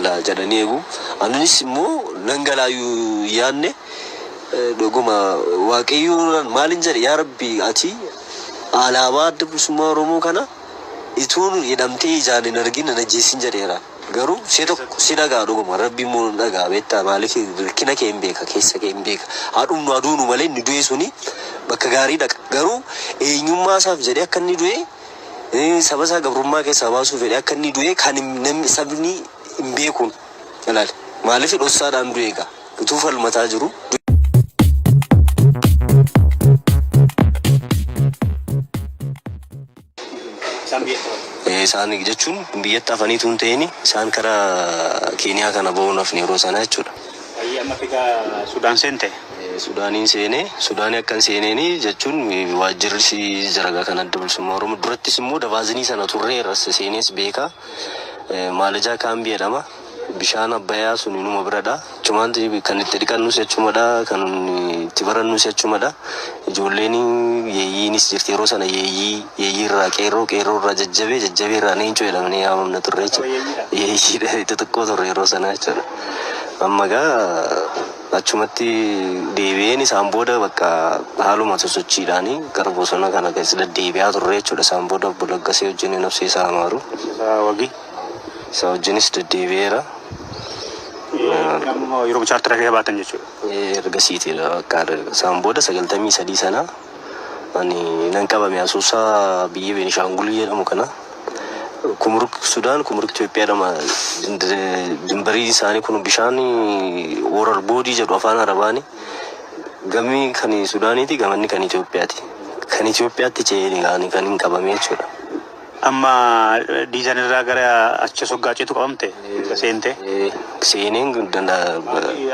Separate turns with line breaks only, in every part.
gala jedhanii eegu anis immoo nan galaayu yaanne dhuguma waaqayyoon maalin jedhe yaa rabbi ati alaabaa adda bilisummaa Oromoo kana ituun jedhamtee ijaan hin argin najjeesin jedheera garuu si dhagaa dhuguma rabbi immoo dhagaa beektaa maaliif rakkina kee hin beeka keessa kee hin beeka haadhumnu aduunu malee inni du'e suni bakka gaarii dhaqa garuu eenyummaa isaaf jedhee akka inni du'e saba isaa gabrummaa keessaa baasuuf jedhee akka inni du'e kan namni sabni hin beekuun ilaali maaliif dhossaadhaan du'e egaa utuu falmataa jiru. Isaan jechuun biyyatti afanii tuun ta'ini isaan karaa Keeniyaa kana ba'uunaaf yeroo sana jechuudha.
Amma figaa Sudaan seente.
Sudaaniin seenee Sudaanii akkan seeneeni jechuun waajjirri jaragaa kan adda bilisummaa Oromoo durattis immoo dabaazinii sana turree irras seenees beeka maalajaa kaambii jedhama. Bishaan Abbayyaa sun inuma biradha. Cumaanti kan itti dhiqannus jechuudha kan itti barannus jechuudha. Ijoolleen yeeyyiinis jirti yeroo sana yeeyyii irraa qeerroo irraa jajjabee irraa neencoo jedhamanii yaamamna turre jechuudha. Yeeyyii xixiqqoo turre yeroo sana jechuudha. Amma gaa achumatti deebi'een isaan booda bakka haaluma sosochiidhaanii gara bosona kana keessa deddeebi'aa turre jechuudha. Isaan booda obbo Laggasee wajjin nafsi isaa amaaru.
Wagii.
Isa wajjinis deddeebi'eera.
Yeroo chaartara kee baatan jechuudha.
Ergasiitiidha bakka isaan booda 93 sana ani nan qabame Asoosaa biyya Beenishaangul jedhamu kana. Kumruk Sudaan kumruk Itoophiyaa dhama dimbarii isaanii kun bishaan oral boodii jedhu afaan Arabaani gamni kan Sudaaniiti gamanni kan Itoophiyaati. Kan Itoophiyaatti ce'ee kan hin qabame jechuudha.
Amma diizaan irraa gara achi soggaaceetu qabamte seente.
Seeneen danda'a.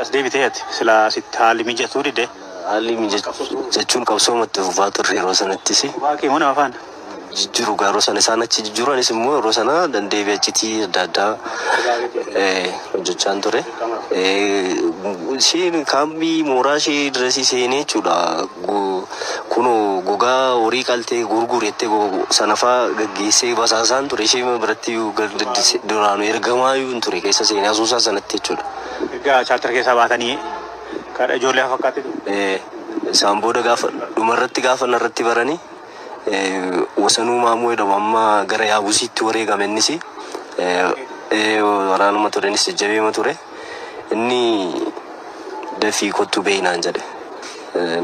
As deebitee ati sila sitti haalli mijatuu dide.
Haalli mijatu jechuun qabsoomatti fufaa turre yeroo sanattis.
Waaqii moo nama faana?
Jijjiiru garuu sana isaan achi jijjiiranis immoo yeroo sana dandeebi'ee achitti adda addaa hojjechaan ture. Isheen kaambii mooraa ishee dirasii seenee jechuudha. Kunoo gogaa horii qaltee gurgurettee sanafaa gaggeessee basaasaan ture ishee biratti duraanuu ergamaayyuu hin ture keessa seenee Asoosaa sanatti jechuudha.
Egaa chaartara keessaa baatanii kaadha ijoollee fakkaate.
Isaan booda gaafa dhumarratti gaafa narratti baranii wasanuu maamuu jedhamu amma gara Yaabusiitti wareegame innis waraanuma turenis jajjabeema ture inni dafii kottu beeynaan jedhe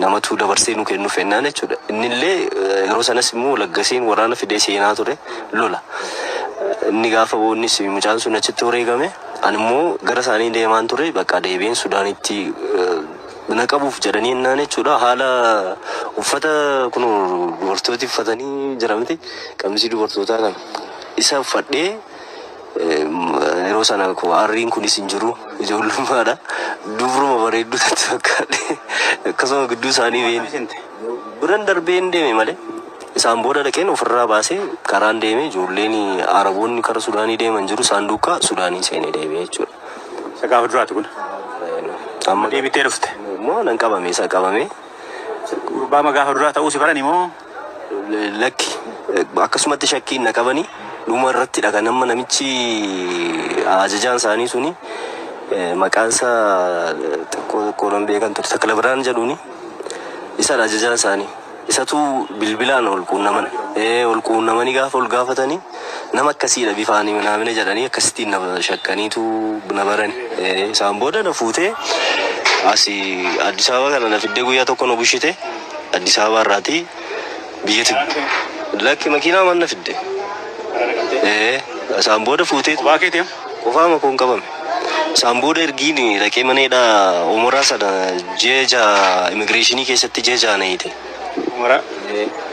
namatu dabarsee nu kennu fennaan jechuudha. Innillee yeroo sanas immoo Laggaseen waraana fidee seenaa ture lola. Inni gaafa boonnis mucaan sun achitti wareegame ani immoo gara isaanii deemaan ture bakka deebiin Sudaanitti naqabuuf jedhanii innaan jechuudha. Haala uffata kun dubartooti uffatanii jiramti qamisii dubartootaa kan isa uffadhee yeroo sana harriin kunis hin jiru ijoollummaadha. Dubruma bareedduu tatti fakkaadhe akkasuma gidduu isaanii biran darbee hin deeme malee isaan booda dhaqeen ofirraa baasee karaan deeme ijoolleen Araboonni kara Sudaanii deeman jiru saanduqa Sudaanii seenee deebi'ee jechuudha.
Isa gaafa duraatu kun
amma
deebitee dhufte
moo nan qabame isa qabame
gurbaa gaafa duraa ta'uu si barani moo
lakki akkasumatti shakkiin na qabanii dhuma irratti dhaga nama namichi ajajaan isaanii suni maqaan isaa xiqqoon beekan ture Takla Biraan jedhuuni isa ajajaan isaanii isatu bilbilaan ol quunnamanii gaafa ol gaafatanii nama akkasiidha bifaanii naamina jedhanii akkasittiin na shakkaniitu na barani. Isaan booda na fuutee asi Addis Ababa kana na fiddee guyyaa tokko na bushite Addis Ababa irraati biyyatti lakki makiinaa man na fidde. Isaan booda fuutee
waakeeti
qofaa makoon qabame. Isaan booda ergiin dhaqee maneedha umuraa sana jeja immigireeshinii keessatti jeja na hiite.
Umara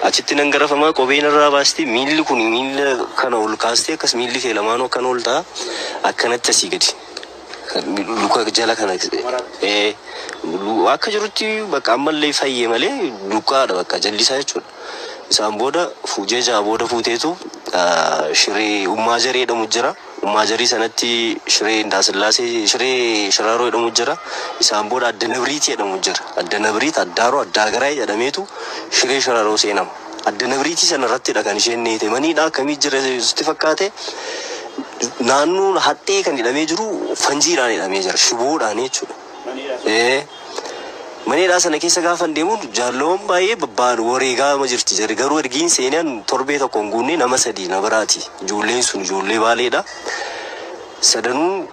achitti nan garafamaa qobeen irraa baasti miilli kun miilla kana ol kaastee akkas miilli kee lamaanuu akkan ol ta'a akkanatti asii gadi luka jala kana akka jirutti bakka ammallee fayyee malee duqqaadha bakka jallisaa jechuudha. Isaan booda jeja booda fuuteetu shiree ummaa jaree jedhamu jira. Ummaa jarii sanatti shiree Indaasillaasee shiree Shiraaroo jedhamu jira. Isaan booda Adda Nabriit jedhamu jira. Adda Nabriit Addaaroo Addaa Garaay jedhameetu shiree Shiraaroo seenama. Adda Nabriitii sana irratti kan isheen neete maniidha akkamii jira sitti fakkaate naannoon haxxee kan hidhamee jiru fanjiidhaan hidhamee jira shiboodhaan jechuudha. Maneedhaa sana keessa gaafa deemuun jaalloon baay'ee babbaan wareegaama jirti jira garuu ergiin seenaan torbee tokkoon guunnee nama sadii na biraati ijoolleen sun ijoollee baaleedha. Sadanuu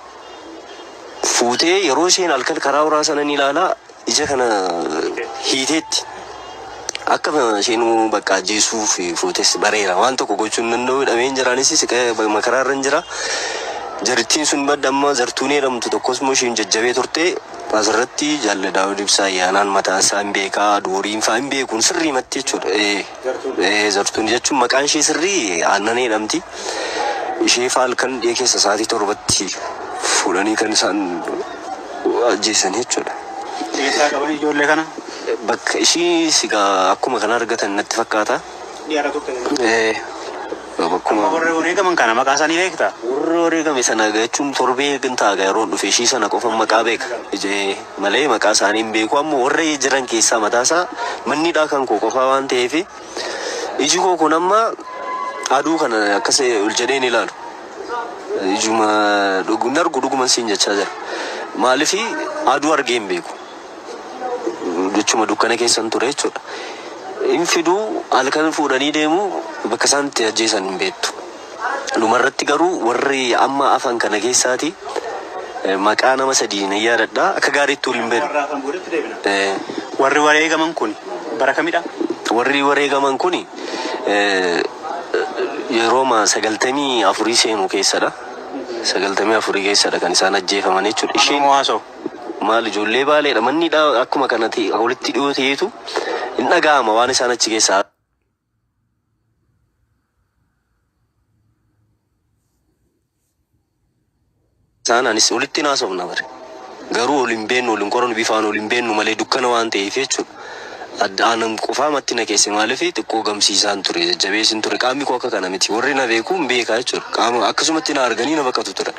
fuutee yeroo isheen halkan karaa uraa sana ni ilaalaa ija kana hiiteetti akka isheen bakka ajjeesuuf fuutes bareera waan tokko gochuun danda'u hidhameen jiraanis makaraarra hin jira. Jarittiin sun badda amma zartuun jedhamtu tokkos immoo isheen jajjabee turte asirratti jaalala Daawud Ibsaa ayyaanaan mataan isaa hin beekaa dooriin fa'aa hin beekuun sirrii matti jechuudha. Zartuun jechuun maqaan ishee sirrii Aannanee jedhamti. Ishee fa'aa halkan dhiyee keessa sa'aatii 7tti fuudhanii kan isaan ajjeesan jechuudha.
Eessaa qaban ijoollee kana?
Bakka ishii sigaa akkuma kana argatan natti fakkaata.
Dhiyaara tokko. Akkuma warri wareegaman kana maqaa isaanii beektaa?
Warri wareegame sana jechuun torbee gintaaga yeroo dhufe ishii sana qofa maqaa beeka. Ijee malee maqaa isaanii hin beeku ammoo warra jiran keessaa mataasaa mannidhaa kan koo qofaa waan ta'eef iji koo kun amma aduu kana akkas ol jedheen ilaalu. Ijuma dhuguman siin jechaa jira. Maaliif aduu argee hin beeku. Jechuma dukkana keessan ture jechuudha. Infiduu halkan fuudhanii deemu bakka isaan itti ajjeesan hin beektu. Dhumarratti garuu warri amma afaan kana keessaati maqaa nama sadii na yaadadha akka gaariitti waliin beeku.
Warri wareegaman kun bara kamidha?
Warri wareegaman kun yeroo 94 seenu keessadha. 94 keessadha kan isaan ajjeefaman jechuudha. Isheen maal ijoollee baaleedha mannidha akkuma kanatti walitti dhiyoo ta'eetu hin dhaga'ama waan isaan achi keessaa. Isaanis walitti naasofna bare garuu waliin beennu waliin qoran bifaan waliin beennu malee dukkana waan ta'eef jechuudha. Addaan qofaa matti na keessa maaliif xiqqoo gamsiisaan ture jajjabeessin ture qaamni koo akka kana miti warri na beeku hin beekaa jechuudha. Qaama akkasumatti na arganii na baqatu turan.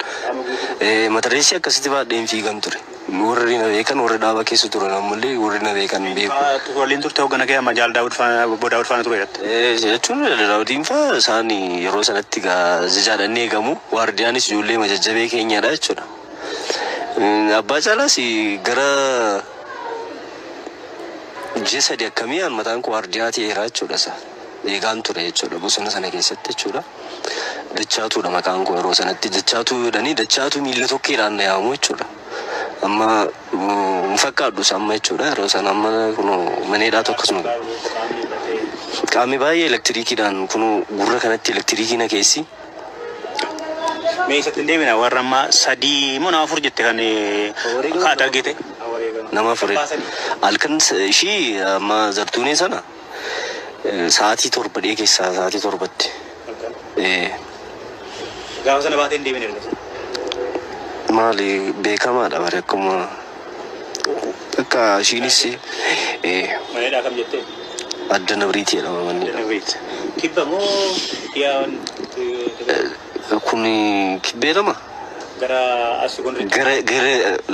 Matareessi akkasitti baadheen fiigan ture. Warri na beekan warri dhaaba keessa turan ammallee warri na beekan hin beeku.
Waliin turte hoggana kee amma jaal Daawud faana ture jettee?
Jechuun Daawudiin fa'aa isaan yeroo sanatti jajaadhannee eegamu waardiyaanis ijoollee majajjabee keenyadha jechuudha. Abbaa Caalaas gara ji'a sadii akkamii mataan koo waardiyaa ta'eera jechuudha isaa. Eegaan ture jechuudha bosona sana keessatti jechuudha. Dachaatuudha maqaan koo yeroo sanatti dachaatu jedhanii dachaatu miila tokkeedhaan na yaamu jechuudha. Amma fakkaadhu amma jechuudha yeroo sana amma kunu maneedhaa tokkosuma. Qaamni baay'ee elektiriikiidhaan kunu gurra kanatti elektiriikii na keessi.
Meeshaatti deemina warra amma sadii moo nama afur jette kan kaata argite?
Nama afur. Halkan ishii amma zartuunee sana sa'aatii 7 dhee keessaa sa'aatii 7tti.
Gaafa sana baatee hin deemine erga.
Maali beekamaadha bare akkuma akka ishiinis
maneedhaa kam jettee?
Adda Nabriitii jedhama manni.
Kibba moo dhiyaan?
Kun kibbeedhama?
Gara asii kun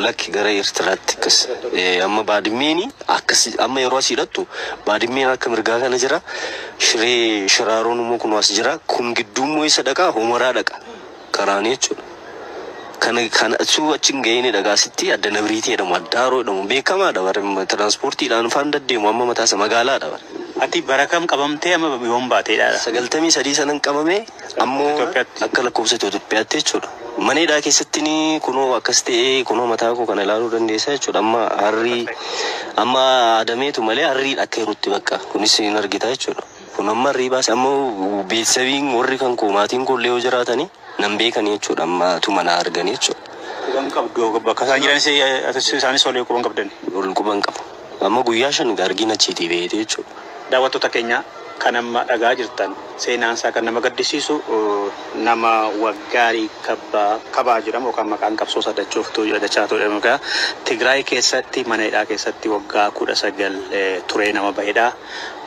lakki gara Eertiraatti akkas. Amma baadimmeeni akkas amma yeroo asii hidhattu baadimmeen akka mirgaa kana jira. Shiraaroon immoo kun as jira. Kun gidduu immoo isa dhaqa homaraa dhaqa. Karaanii jechuudha. Kana suu achiin gahee dhagaasitti Adda Nabriitii jedhamu Addaaroo jedhamu beekamaadha bare tiraanspoortiidhaan faan deddeemu amma mataasa magaalaadha bare.
Ati bara kam qabamtee amma yoom baateedha?
93 sanan qabame ammoo akka lakkoofsa Itoophiyaatti jechuudha. Maneedhaa keessatti ni kunoo akkas ta'ee kunoo mataa koo kana ilaaluu dandeessa jechuudha. Amma adameetu malee harriidha akka jirutti bakka kunis hin argita jechuudha. Kun amma harrii baase ammoo beetsabiin warri kan koo maatiin koollee yoo jiraatanii nan beekanii jechuudha. Amma tuma na arganii jechuudha.
Quban qabdu bakka isaan jiranis isaanis olee quban qabdani?
Ol quban qabu. Amma guyyaa 5 argina achiitii beete jechuudha.
Daawwattoota keenya kan amma dhagaa jirtan seenaansaa kan nama gaddisiisu nama Waggaarii Kabaa jedhamu yookaan maqaan qabsoo Dachaatu jedhamu. Tigraay keessatti maneedhaa keessatti waggaa 19 ture nama baheedha.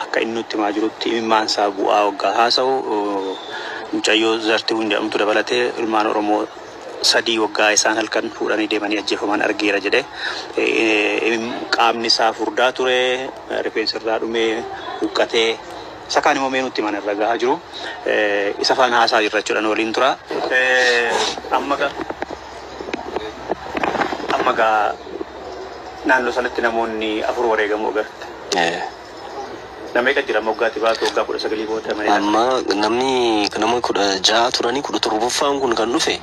Akka inni nutti himaa jirutti imimmaansaa bu'aa waggaa haasa'u mucayyoo Zartuun jedhamtu dabalatee ilmaan Oromoo sadii waggaa isaan halkan fuudhanii deemanii ajjeefaman argeera jedhe. Qaamni isaa furdaa ture rifeensa irraa dhumee huqqatee Sakaan immoo mee nutti mana irra gahaa jiru. Isa faana haasaa jirra jechuudha nu waliin tura. Amma gaa naannoo sanatti namoonni 4 wareegamuu agarte. Namni jira moggaatti baatu waggaa 19 booda malee.
Amma namni nama 16 turanii 17ffaan kun kan dhufe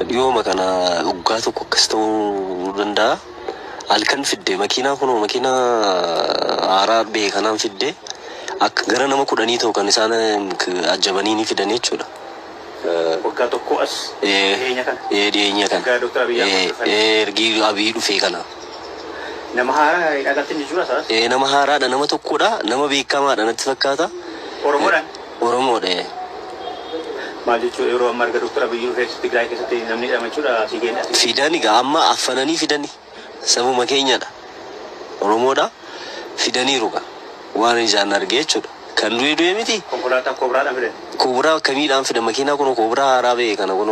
dhiyooma kana waggaa tokko akkas ta'uu danda'a. Halkan fidde makiinaa kunoo makiinaa haaraa beekanaan fidde akka gara nama 10 ta'u kan isaan ajjabanii ni fidan jechuudha.
Waggaa tokko as dhiyeenya kana.
Dhiyeenya kana.
Waggaa Dr.
Ergi Abiy dhufee kana.
Nama haaraa hidhagattiin jechuudha saas?
Nama haaraadha, nama tokkodha, nama beekamaadha natti fakkaata.
Oromoodhaan?
Oromoodha.
Maal jechuudha yeroo amma arga Dr. Abiy dhufee Tigraay keessatti namni hidhama jechuudha si geenye asii?
Fidani gaa amma affananii fidani. Sabuma keenyadha. Oromoodha. Fidaniiru gaa. Waan ijaan arge jechuudha. Kan du'e miti.
Konkolaataa Koobraadhaan fidan?
Koobraa kamiidhaan fidan makiinaa kun Koobraa haaraa ba'e kana kun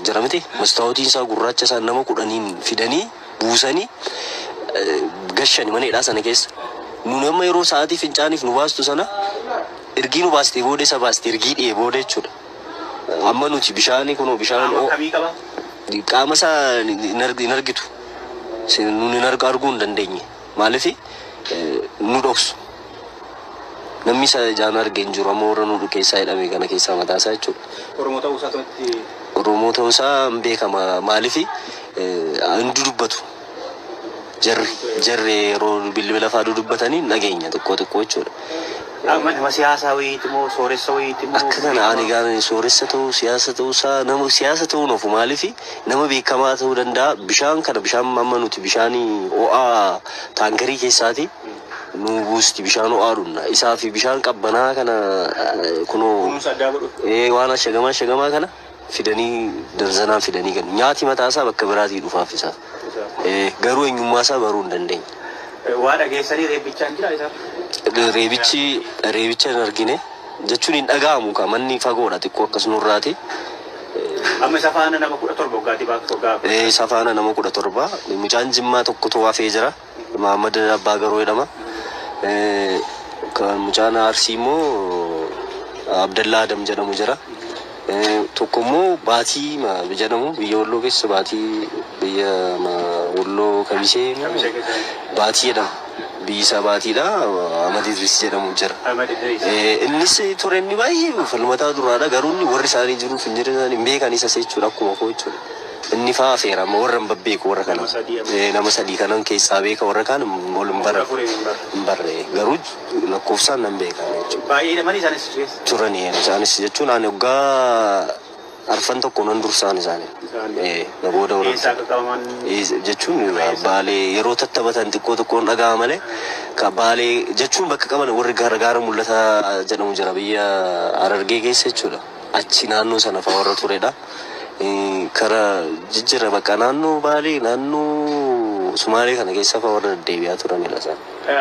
jira miti. Mastaawotiin isaa gurraacha isaa nama 10 fidanii buusanii gashani mana hidhaa sana keessa. Nuuni amma yeroo sa'aatii fincaaniif nu baastu sana ergii nu baastee booda isa baastee ergii dhiyee booda jechuudha. Amma nuti bishaanii kun bishaan
kamii qaba?
Qaama isaa hin argitu. Nuuni arguu hin dandeenye. Maaliif nu dhoksu. Namni isa ijaan arge hin jiru amma warra nu keessaa hidhame kana keessaa mataa isaa jechuudha.
Oromoo ta'uu isaa tomatti?
Oromoo ta'uu isaa hin beekama. Maaliif hin dubbatu. Jarri yeroo bilbila fa'aa dubbatanii nageenya tokko jechuudha.
Nama siyaasaa wayiiti moo sooressa wayiiti moo?
Akka kana ani gaana sooressa ta'uu siyaasa ta'uu isaa nama siyaasa ta'uu nuuf maaliif nama beekamaa ta'uu danda'a. Bishaan kana bishaan amma nuti bishaanii ho'aa taankarii keessaati nu buusti bishaan ho'aa dhunna. Isaa fi bishaan qabbanaa kana kunoo waan ashagamaa kana fidanii darzanaan fidanii kan nyaati mataa isaa bakka biraatii dhufaaf isaa. Garuu eenyummaa isaa baruu hin dandeenye.
Waa dhageessanii reebichaan jira isaa?
Reebicha hin argine jechuun hin dhaga'amu ka manni fagoodha xiqqoo akkas nurraati.
Amma isa faana nama 17 waggaatti baatu waggaa?
Isa faana nama 17. Mucaan Jimmaa tokkotu hafee jira. Mahammad Abbaa Garoo jedhama. Kan mucaan Arsii immoo Abdallaa Adam jedhamu jira. Tokko immoo Baatii jedhamu biyya Walloo keessa Baatii biyya Walloo Kamisee Baatii jedhama. Biyya Baatiidha. Ahmad Idris jedhamu jira. Innis ture inni baay'ee falmataa duraadha. Garuu inni warri isaanii jiru hin beekan isa jechuudha akkuma koo jechuudha. Inni fa'aa affeera amma warra hin babbeeku warra kana. Nama 3 kanan keessaa beeka warra kaan ol hin barre. Garuu lakkoofsaan nan beekan jechuudha.
Baay'ee namani isaanis
turanii isaanis jechuun ani waggaa arfan tokko nan dursaan isaanii. Na booda warra jechuun baalee yeroo tattaphatan xiqqoo tokkoon dhaga'a malee ka baalee jechuun bakka qaban warri gaara mul'ataa jedhamu jira biyya Harargee keessa jechuudha. Achi naannoo sana fa'aa warra turedha. Kara jijjiirra bakka naannoo baalee naannoo Sumaalee kana keessa fa'aa warra deddeebi'aa turanidha isaan.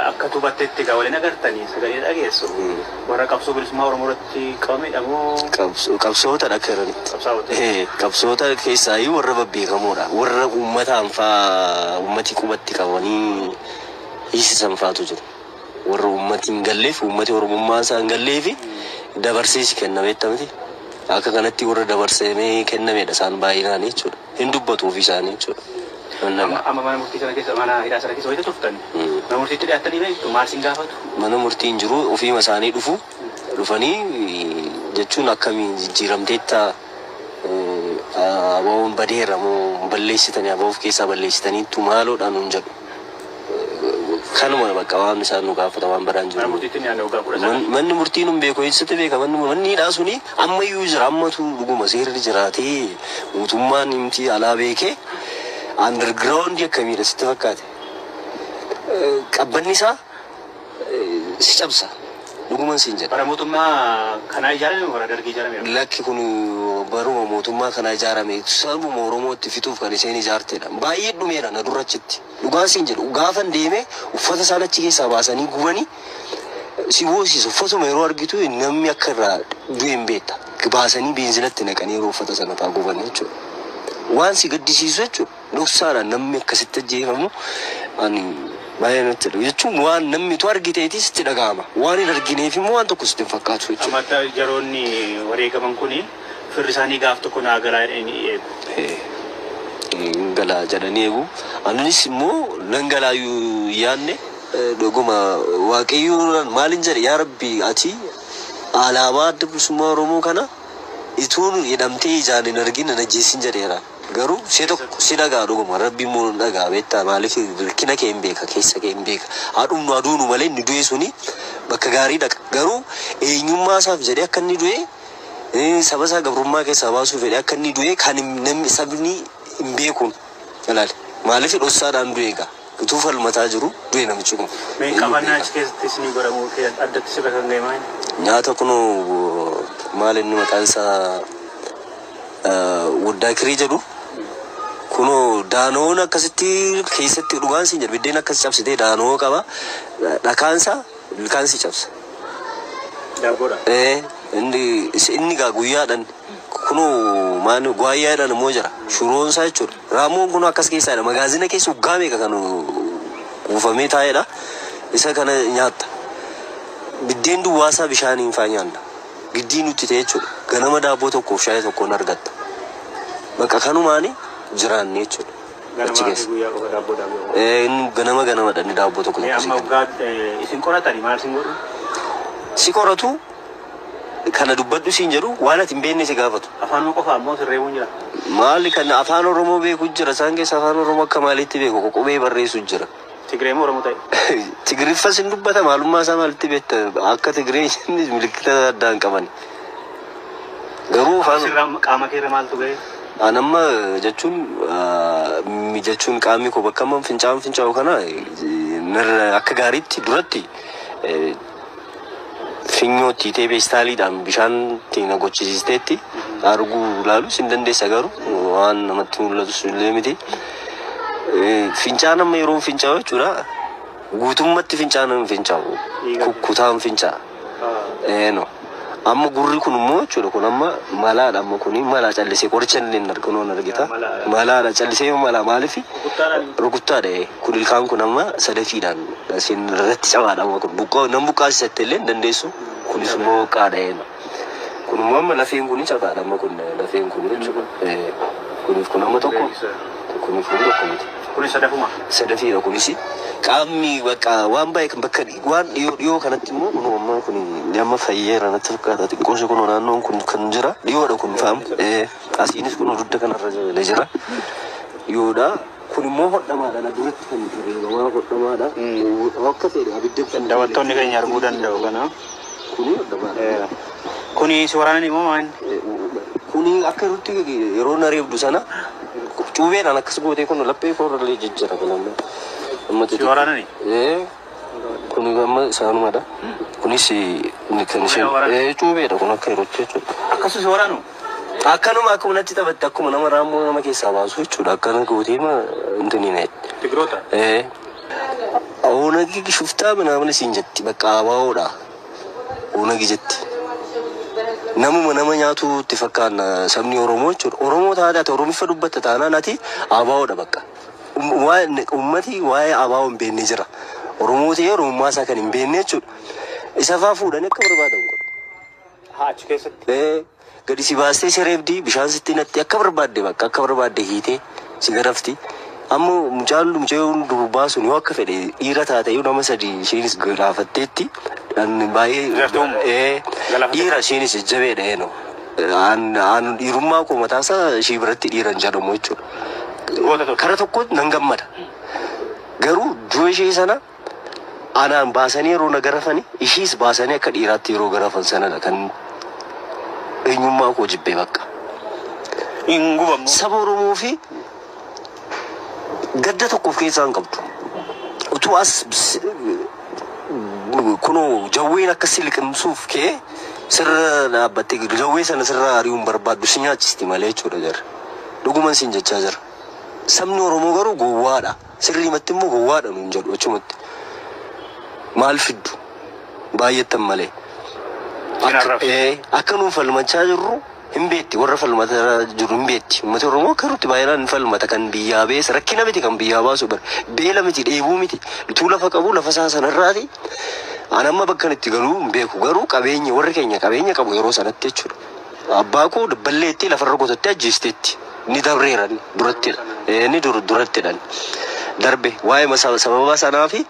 Akka tubatteetti egaa waliin agartanii sagalee dhageessu. Warra qabsoo bilisummaa Oromoo irratti qabamedha moo?
Qabsoota dhakkaranitti. Qabsoota keessaa warra babbeekamoodha. Warra uummataan fa'aa uummati qubatti qabanii hiisisan fa'aatu jiru. Warra uummati hin galleef uummati Oromummaa isaa hin galleefi dabarsees kennameetta miti. Akka kanatti warra dabarsamee kennamedha isaan baay'inaan jechuudha. Hin dubbatu ofii isaanii jechuudha.
Amma mana murtii sana keessa mana hidhaa sana keessa wayita turtan. Mana murtiitti dhiyaatanii beektu maal sin gaafatu?
Mana murtiin jiru ofiima isaanii dhufanii jechuun akkamii jijjiiramteetta abaa'uun badeera moo balleessitanii abaa'uuf keessaa balleessitaniitu maaloodhaan nun jedhu. Kanuma bakka waan isaan nu gaafata waan baraan jiru. Manni murtiin hin beeku eessatti beeka manni hidhaa suni ammayyuu jira ammatu dhuguma seerri jiraatee mootummaan himti alaa beekee underground akkamiidha sitti fakkaate. Qabbanni isaa si cabsa. Dhuguman siin jedha.
Bara mootummaa kanaa ijaarame warra dargii ijaarame?
Lakki kun baruma mootummaa kanaa ijaarame sabuma Oromootti fixuuf kan isheen ijaartedha. Baay'ee dhumeera na durachitti. Dhugaan siin jedhu gaafan deeme uffata isaan achi keessaa baasanii gubanii si boosisu uffatuma yeroo argitu namni akka irraa du'e hin beekta. Baasanii beenzinatti naqanii yeroo uffata sana fa'aa guban jechuudha. Waan si gaddisiisu jechuudha. Dhoksaadhaan namni akkasitti ajjeefamu ani baay'ee nutti dhaga'ama jechuun waan namni tu argiteetis itti dhaga'ama waan hin argineef immoo waan tokko sitti fakkaatu jechuudha.
Amadda jaroonni wareegaman kuni firri isaanii gaaf tokko naa galaa jedhanii eegu.
Galaa jedhanii eegu anunis immoo nan galaayyuu yaanne dhuguma waaqayyoon maalin jedhe yaa Rabbi ati alaabaa adda bilisummaa Oromoo kana ituun hidhamtee ijaan hin argin na ajjeesin jedheera. Garuu si tokko si dhagaa dhuguma Rabbi immoo nu dhagaa beektaa maaliif hirkina kee hin beeka keessa kee hin beeka haadhumnu aduunu malee inni du'e suni bakka gaarii dhaqa garuu eenyummaa isaaf jedhee akka inni du'e saba isaa gabrummaa keessaa baasuuf jedhee akka inni du'e kan namni sabni hin beekuun ilaali maaliif dhossaadhaan du'e egaa utuu falmataa jiru du'e namichi kun.
Mee qabannaa achi keessatti isinii godhamu addatti sirra kan ga'e maali?
Nyaata kunoo maal inni maqaan isaa Wuddaa Kirii jedhu kunoo daanoon akkasitti keessatti dhugaan siin jedhu biddeen akkas cabsitee daanoo qaba dhakaansa ilkaansi cabsa.
Daabboodha.
Inni gaa guyyaadhaan kunoo maan gwaayyaadhaan immoo jira shuroonsaa jechuudha. Raamoon kunoo akkas keessaadha magaazina keessa waggaa meeqa kan kuufamee taa'edha. Isa kana nyaatta. Biddeen duwwaasaa bishaaniin faa nyaanna. Giddii nutti ta'e jechuudha. Ganama daabboo tokkoof shaayii tokkoon argatta. Bakka kanumaani jiraanne jechuudha. Ganama ganamadhaan daabboo tokko tokko.
Amma waggaa isin qoratani maal isin godhu?
Si qoratu kana dubbadhu siin jedhu waan ati hin beekne si gaafatu.
Afaan qofa ammoo sirreemuun jira.
Maali kan afaan Oromoo beeku jira isaan keessa afaan Oromoo akka maalitti beeku qoqobee barreessu jira.
Tigree moo Oromoo ta'e?
Tigriffas hin dubbata maalummaa isaa maalitti beekta akka Tigree milikkita addaan qaban. Garuu
afaan qaama keerra maaltu ga'e?
Anamma jechuun qaamni koo bakka amma fincaa'u kana akka gaariitti duratti finyootti ta'ee beestaaliidhaan bishaan tina gochisiisteetti arguu laalu sin dandeessa garuu waan namatti mul'atu illee miti. Fincaan amma yeroo fincaa'u jechuudha guutummaatti fincaan fincaa'u kutaan fincaa'a. Amma gurri kun immoo jechuudha kun amma malaadha amma kuni malaa callisee qoricha illee hin arginu argita malaadha callisee malaa maaliif rukuttaadha kun ilkaan kun amma sadafiidhaan isin irratti cabaadha amma kun buqqoo nan buqqaasisatte illee hin dandeessu kunis immoo qaadha kun immoo amma lafeen kun cabaadha amma kun lafeen kun jechuudha kunis kun amma tokko kunis kun tokko miti
kunis sadafuma
sadafiidha kunis qaamni waan baay'ee kan bakka waan dhiyoo kanatti immoo kun amma kun amma fayyeera natti fakkaata xiqqooshee kun naannoon kun kan jira dhiyoodha kun faamu asiinis kun dudda kanarra jira dhiyoodha kun immoo hodhamaadha na duratti kan waa hodhamaadha akka ta'e abidda
daawwattoonni keenya arguu danda'u kana
kuni hodhamaadha
kuni si waraanani immoo maal
kuni akka irratti yeroo na reebdu sana cuubeedhaan akkas gootee kun laphee koorrallee jijjira kun amma
si waraanani?
Kun amma isaanumadha. Kunis kan isheen cuubeedha kun akka yerootti jechuudha.
Akkasuma si waraanu?
Akkanuma akkuma natti taphatte akkuma nama raammoo nama keessaa baasu jechuudha. Akkana gootee intiniina.
Tigiroota?
Oonagi shuftaa namni siin jetti bakka abaa'oodha. Oonagi jetti. Namuma nama nyaatu itti fakkaanna sabni Oromoo jechuudha. Oromoo taadhaate Oromiffa dubbatta taanaan ati abaa'oodha bakka. Ummati waa'ee abaa'oo hin beekne jira. Oromoo ta'ee Oromummaa isaa kan hin beekne jechuudha. Isa fa'aa fuudhanii akka barbaadan godhu.
Haa achi keessatti?
Gadi si baastee si reebdi bishaan sitti natti akka barbaadde bakka akka barbaadde hiitee si garafti. Amma mucaan durbaa sun yoo akka fedhe dhiira taate yoo nama sadii isheenis gaafatteetti baay'ee dhiira isheenis jajjabeedha eenyu. Dhiirummaa koo mataasaa ishee biratti dhiiran jedhamu jechuudha. Kara tokkotti nan gammada. Garuu du'a ishee sana anaan baasanii yeroo na garafani ishiis baasanii akka dhiiraatti yeroo garafan sanadha kan eenyummaa koo jibbee bakka. Saba Oromoo fi gadda tokkoof keessaa hin qabdu. Utuu as kunoo jawween akkasii liqimsuuf kee sirra dhaabbattee jawwee sana sirra ari'uun barbaaddu si nyaachisti malee jechuudha jarra. Dhuguman siin jechaa jira. Sabni Oromoo garuu gowwaadha. Sirriimatti immoo gowwaadha nuun jedhu achumatti. Maal fiddu? Baay'attan malee. Akka nuun falmachaa jirru hin beetti warra falmata jiru hin beetti. Uummata Oromoo karuutti baay'inaan falmata kan biyyaa bees rakkina miti kan biyyaa baasu bar beela miti dheebuu miti utuu lafa qabu lafa isaa sanarraati. An amma bakka itti galuu hin beeku garuu qabeenya warri keenya qabeenya qabu yeroo sanatti jechuudha. Abbaa koo dabballeetti lafarra qotattee ajjeesteetti ni dabreeran duratti ni durattidhan darbe waa'ee sababa sanaa fi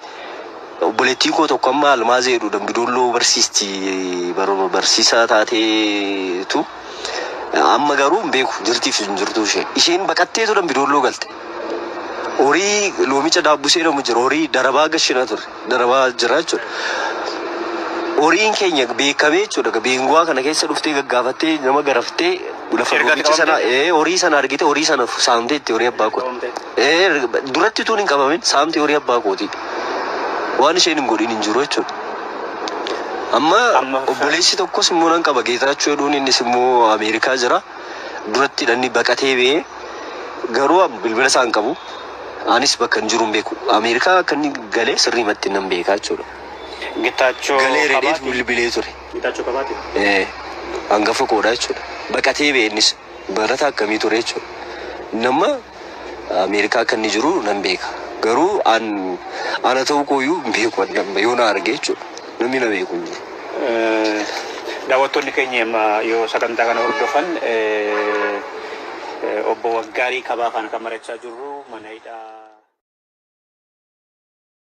obboleettiin koo tokko amma almaazii jedhu Dambidolloo barsiisaa taateetu amma garuu hin beeku jirtiif hin jirtu isheen baqatteetu Dambidolloo galte. Horii loomicha daabbusee jedhamu jira horii darabaa gashina ture darabaa jira jechuudha. Horiin keenya beekamee jechuudha beenguwaa kana keessa dhuftee gaggaafattee nama garaftee lafa loomicha sana horii sana argite horii sana saamtee itti horii abbaa kooti. Duratti tuun hin qabamin saamtee horii abbaa kooti. Waan isheen hin godhin hin jiru jechuudha. Amma obboleessi tokkos immoo nan qaba Geetaachoo jedhuun innis immoo Ameerikaa jira. Duratti dhanni baqatee ba'ee garuu bilbila isaan qabu. Anis bakka hin jiru hin beeku. Ameerikaa akka inni galee sirriimatti nan beekaa jechuudha.
Geetaachoo
galee reedheet bilbilee ture.
Geetaachoo qabaate.
Hangafa koodha jechuudha. Baqatee ba'e innis barataa akkamii ture jechuudha. Nama Ameerikaa akka inni jiru nan beeka. Garuu ana ta'uu kooyyuu hin beeku yoo na arge jechuudha. Namni na beeku hin jiru.
Daawwattoonni keenya yoo sagantaa kana hordofan obbo Waggaarii Kabaa kan marachaa jirru mana hidhaa